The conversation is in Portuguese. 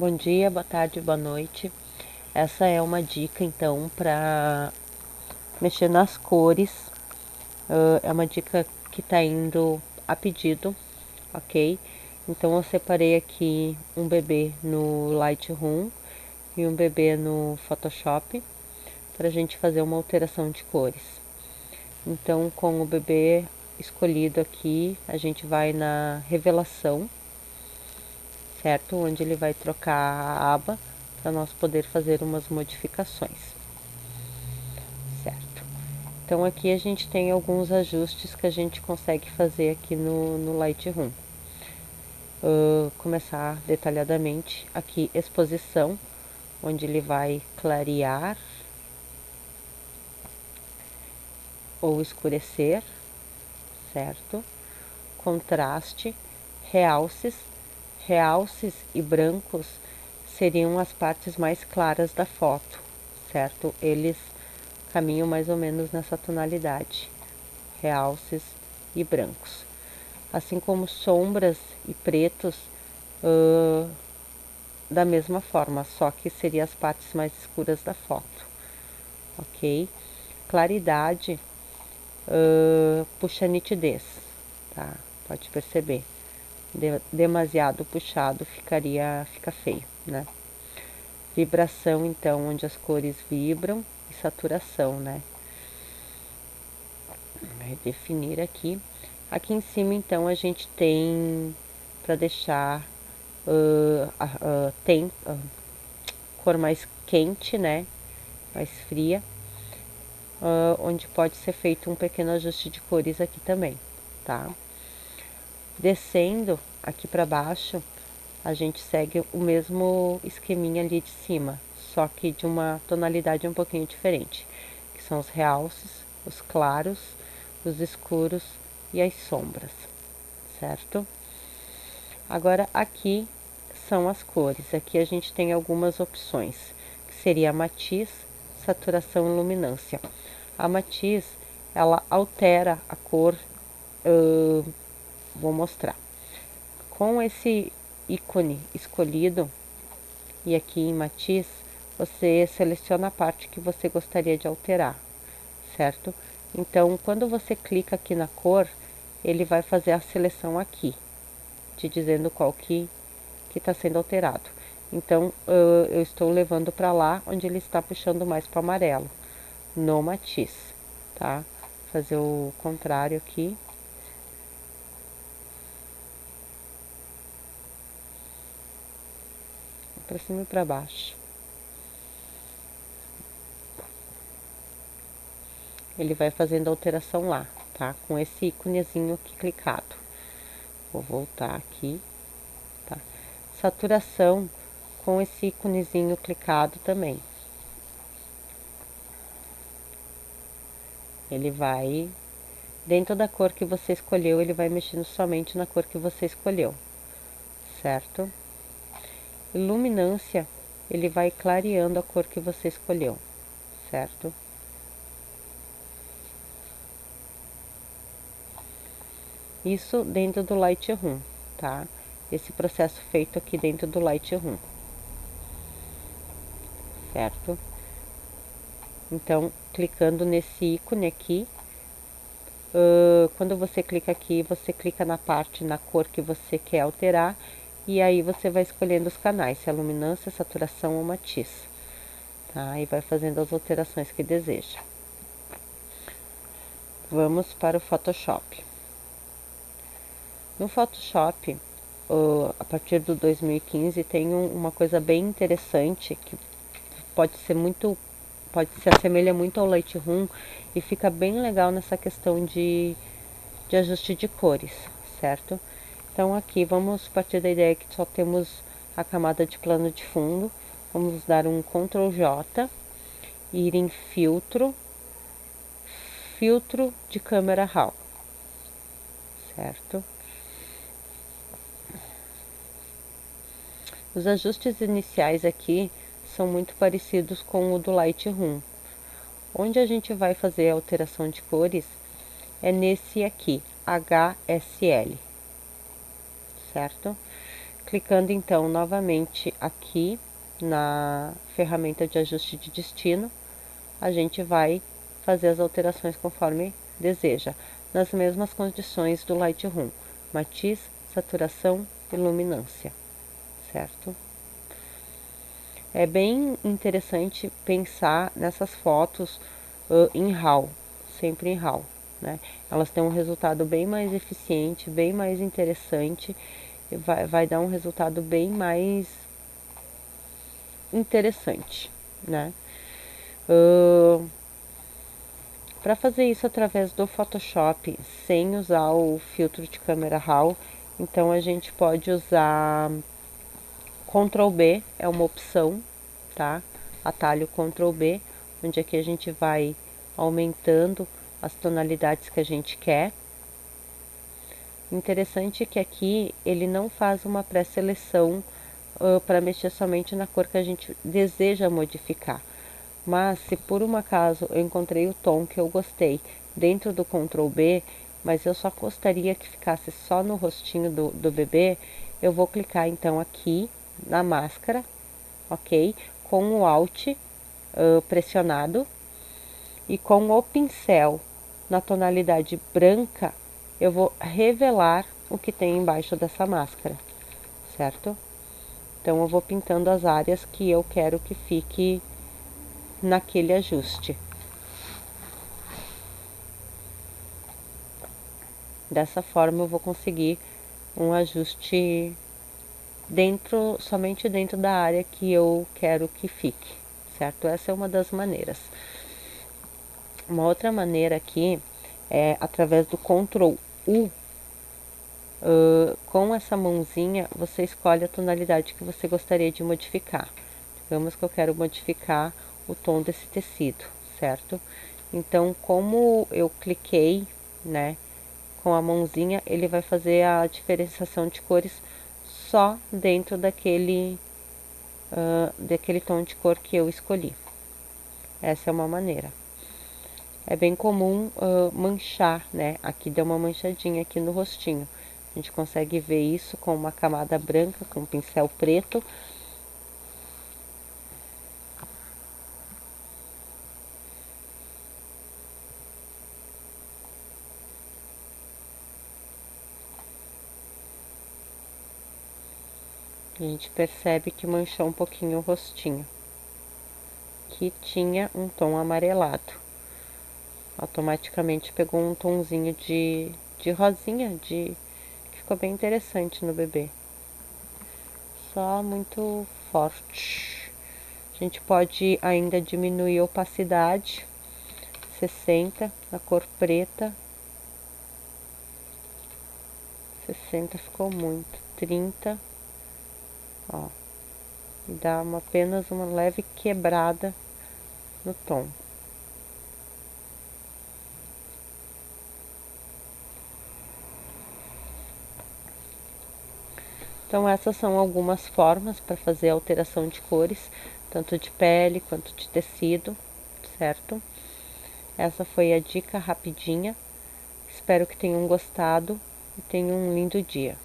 Bom dia, boa tarde, boa noite. Essa é uma dica então para mexer nas cores. É uma dica que está indo a pedido, ok? Então eu separei aqui um bebê no Lightroom e um bebê no Photoshop para a gente fazer uma alteração de cores. Então, com o bebê escolhido aqui, a gente vai na revelação, certo? Onde ele vai trocar a aba para nós poder fazer umas modificações, certo? Então aqui a gente tem alguns ajustes que a gente consegue fazer aqui no Lightroom. Começar detalhadamente aqui, exposição, onde ele vai clarear ou escurecer, certo? Contraste, realces. Realces e brancos seriam as partes mais claras da foto, certo? Eles caminham mais ou menos nessa tonalidade, realces e brancos. Assim como sombras e pretos, da mesma forma, só que seriam as partes mais escuras da foto, ok? Claridade, puxa nitidez, tá? Pode perceber. Demasiado puxado fica feio, né? Vibração, então, onde as cores vibram, e saturação, né? Vai definir aqui. Aqui em cima, então, a gente tem para deixar tem cor mais quente, né? Mais fria, onde pode ser feito um pequeno ajuste de cores aqui também, tá? Descendo aqui para baixo, a gente segue o mesmo esqueminha ali de cima, só que de uma tonalidade um pouquinho diferente, que são os realces, os claros, os escuros e as sombras, certo? Agora aqui são as cores. Aqui a gente tem algumas opções, que seria a matiz, saturação e luminância. A matiz, ela altera a cor, vou mostrar. Com esse ícone escolhido, e aqui em matiz, você seleciona a parte que você gostaria de alterar, certo? Então, quando você clica aqui na cor, ele vai fazer a seleção aqui, te dizendo qual que está sendo alterado. Então, eu estou levando para lá, onde ele está puxando mais para amarelo, no matiz, tá? Vou fazer o contrário aqui. Para cima e para baixo. Ele vai fazendo a alteração lá, tá? Com esse íconezinho aqui clicado. Vou voltar aqui, tá? Saturação com esse íconezinho clicado também. Ele vai, dentro da cor que você escolheu, ele vai mexendo somente na cor que você escolheu, certo? Luminância, ele vai clareando a cor que você escolheu, certo? Isso dentro do Lightroom, tá? Esse processo feito aqui dentro do Lightroom, certo? Então, clicando nesse ícone aqui, quando você clica aqui, você clica na parte, na cor que você quer alterar, e aí você vai escolhendo os canais, se é luminância, saturação ou matiz, tá? E vai fazendo as alterações que deseja. Vamos para o Photoshop. No Photoshop, a partir do 2015, tem uma coisa bem interessante que pode se assemelha muito ao Lightroom e fica bem legal nessa questão de ajuste de cores, certo? Então aqui vamos partir da ideia que só temos a camada de plano de fundo, vamos dar um Ctrl J, ir em filtro, filtro de câmera RAW, certo? Os ajustes iniciais aqui são muito parecidos com o do Lightroom. Onde a gente vai fazer a alteração de cores é nesse aqui, HSL, certo? Clicando então novamente aqui na ferramenta de ajuste de destino, a gente vai fazer as alterações conforme deseja, nas mesmas condições do Lightroom: matiz, saturação e luminância, certo? É bem interessante pensar nessas fotos em RAW, sempre em RAW, né? Elas têm um resultado bem mais eficiente, bem mais interessante, e vai dar um resultado bem mais interessante, né? Para fazer isso através do Photoshop, sem usar o filtro de câmera RAW, então a gente pode usar Ctrl B, é uma opção, tá? Atalho Ctrl B, onde aqui a gente vai aumentando as tonalidades que a gente quer. Interessante que aqui ele não faz uma pré-seleção para mexer somente na cor que a gente deseja modificar. Mas se por um acaso eu encontrei o tom que eu gostei dentro do Ctrl B, mas eu só gostaria que ficasse só no rostinho do bebê, eu vou clicar então aqui na máscara, ok? Com o Alt pressionado e com o pincel na tonalidade branca, eu vou revelar o que tem embaixo dessa máscara, certo? Então eu vou pintando as áreas que eu quero que fique naquele ajuste. Dessa forma eu vou conseguir um ajuste somente dentro da área que eu quero que fique, certo? Essa é uma das maneiras. Uma outra maneira aqui é através do Ctrl U. Com essa mãozinha você escolhe a tonalidade que você gostaria de modificar. Digamos que eu quero modificar o tom desse tecido, certo? Então, como eu cliquei, né, com a mãozinha, ele vai fazer a diferenciação de cores só dentro daquele tom de cor que eu escolhi. Essa é uma maneira. É bem comum manchar, né? Aqui deu uma manchadinha aqui no rostinho. A gente consegue ver isso com uma camada branca, com um pincel preto. A gente percebe que manchou um pouquinho o rostinho, que tinha um tom amarelado. Automaticamente pegou um tonzinho de rosinha, que ficou bem interessante no bebê. Só muito forte. A gente pode ainda diminuir a opacidade, 60 na cor preta. 60 ficou muito, 30, ó, e dá apenas uma leve quebrada no tom. Então essas são algumas formas para fazer alteração de cores, tanto de pele quanto de tecido, certo? Essa foi a dica rapidinha. Espero que tenham gostado e tenham um lindo dia.